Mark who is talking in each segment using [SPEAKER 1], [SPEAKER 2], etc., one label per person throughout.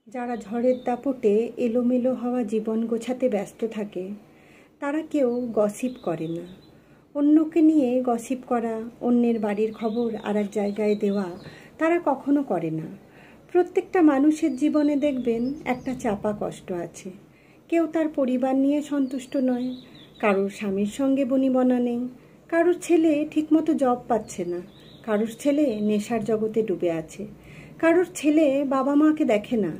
[SPEAKER 1] যারা ঝড়ের দাপটে এলোমেলো হওয়া জীবন গোছাতে ব্যস্ত থাকে তারা কেউ গসিপ করে না। অন্যকে নিয়ে গসিপ করা, অন্যের বাড়ির খবর আর এক জায়গায় দেওয়া তারা কখনো করে না। প্রত্যেকটা মানুষের জীবনে দেখবেন একটা চাপা কষ্ট আছে। কেউ তার পরিবার নিয়ে সন্তুষ্ট নয়, কারোর স্বামীর সঙ্গে বনিবনা নেই, কারোর ছেলে ঠিকমতো জব পাচ্ছে না, কারোর ছেলে নেশার জগতে ডুবে আছে, কারোর ছেলে বাবা মাকে দেখে না,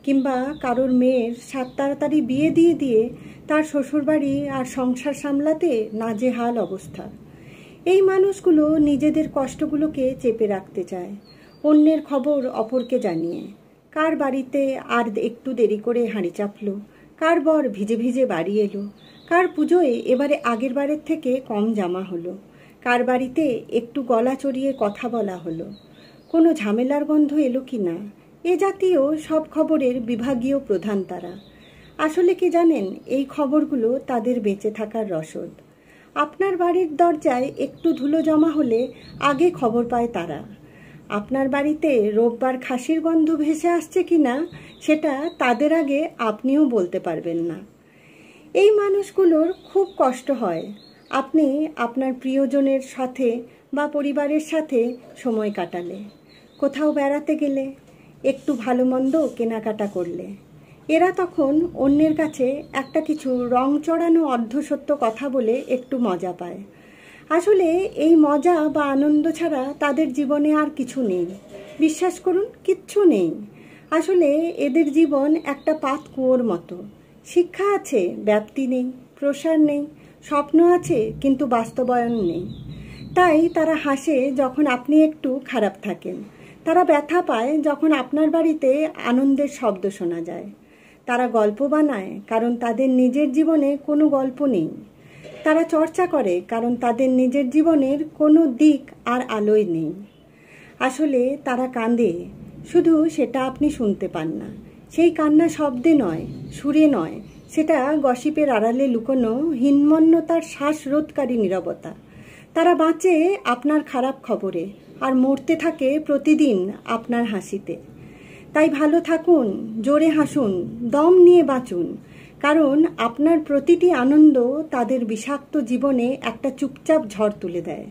[SPEAKER 1] কিংবা কারোর মেয়ের তাড়াতাড়ি বিয়ে দিয়ে দিয়ে তার শ্বশুরবাড়ি আর সংসার সামলাতে নাজেহাল অবস্থা। এই মানুষগুলো নিজেদের কষ্টগুলোকে চেপে রাখতে চায়, অন্যের খবর অপরকে জানিয়ে। কার বাড়িতে আর একটু দেরি করে হাঁড়ি চাপলো, কার বর ভিজে ভিজে বাড়ি এলো, কার পুজোয় এবারে আগের বারের থেকে কম জামা হলো, কার বাড়িতে একটু গলা চড়িয়ে কথা বলা হলো, কোনো ঝামেলার গন্ধ এলো কি না, এ জাতীয় সব খবরের বিভাগীয় প্রধান তারা। আসলে কি জানেন, এই খবরগুলো তাদের বেঁচে থাকার রসদ। আপনার বাড়ির দরজায় একটু ধুলো জমা হলে আগে খবর পায় তারা। আপনার বাড়িতে রোববার খাসির গন্ধ ভেসে আসছে কি না সেটা তাদের আগে আপনিও বলতে পারবেন না। এই মানুষগুলোর খুব কষ্ট হয় আপনি আপনার প্রিয়জনের সাথে বা পরিবারের সাথে সময় কাটালে, কোথাও বেড়াতে গেলে, একটু ভালো মন্দ কেনাকাটা করলে। এরা তখন অন্যের কাছে একটা কিছু রং চড়ানো অর্ধসত্য কথা বলে একটু মজা পায়। আসলে এই মজা বা আনন্দ ছাড়া তাদের জীবনে আর কিছু নেই। বিশ্বাস করুন, কিচ্ছু নেই। আসলে এদের জীবন একটা পাত কুয়োর মতো। শিক্ষা আছে, ব্যাপ্তি নেই, প্রসার নেই, স্বপ্ন আছে কিন্তু বাস্তবায়ন নেই। তাই তারা হাসে যখন আপনি একটু খারাপ থাকেন, তারা ব্যথা পায় যখন আপনার বাড়িতে আনন্দের শব্দ শোনা যায়। তারা গল্প বানায় কারণ তাদের নিজের জীবনে কোনো গল্প নেই। তারা চর্চা করে কারণ তাদের নিজের জীবনের কোনো দিক আর আলোয় নেই। আসলে তারা কাঁদে, শুধু সেটা আপনি শুনতে পান না। সেই কান্না শব্দে নয়, সুরে নয়, সেটা গসিপের আড়ালে লুকোনো হীনমন্যতার শ্বাসরোধকারী নীরবতা। তারা বাঁচে আপনার খারাপ খবরে আর মরতে থাকে প্রতিদিন আপনার হাসিতে। তাই ভালো থাকুন, জোরে হাসুন, দম নিয়ে বাঁচুন, কারণ আপনার প্রতিটি আনন্দ তাদের বিষাক্ত জীবনে একটা চুপচাপ ঝড় তুলে দেয়।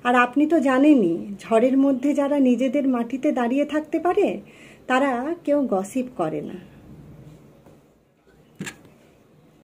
[SPEAKER 1] আর আপনি তো জানেনই, ঝড়ের মধ্যে যারা নিজেদের মাটিতে দাঁড়িয়ে থাকতে পারে তারা কেউ গসিপ করে না।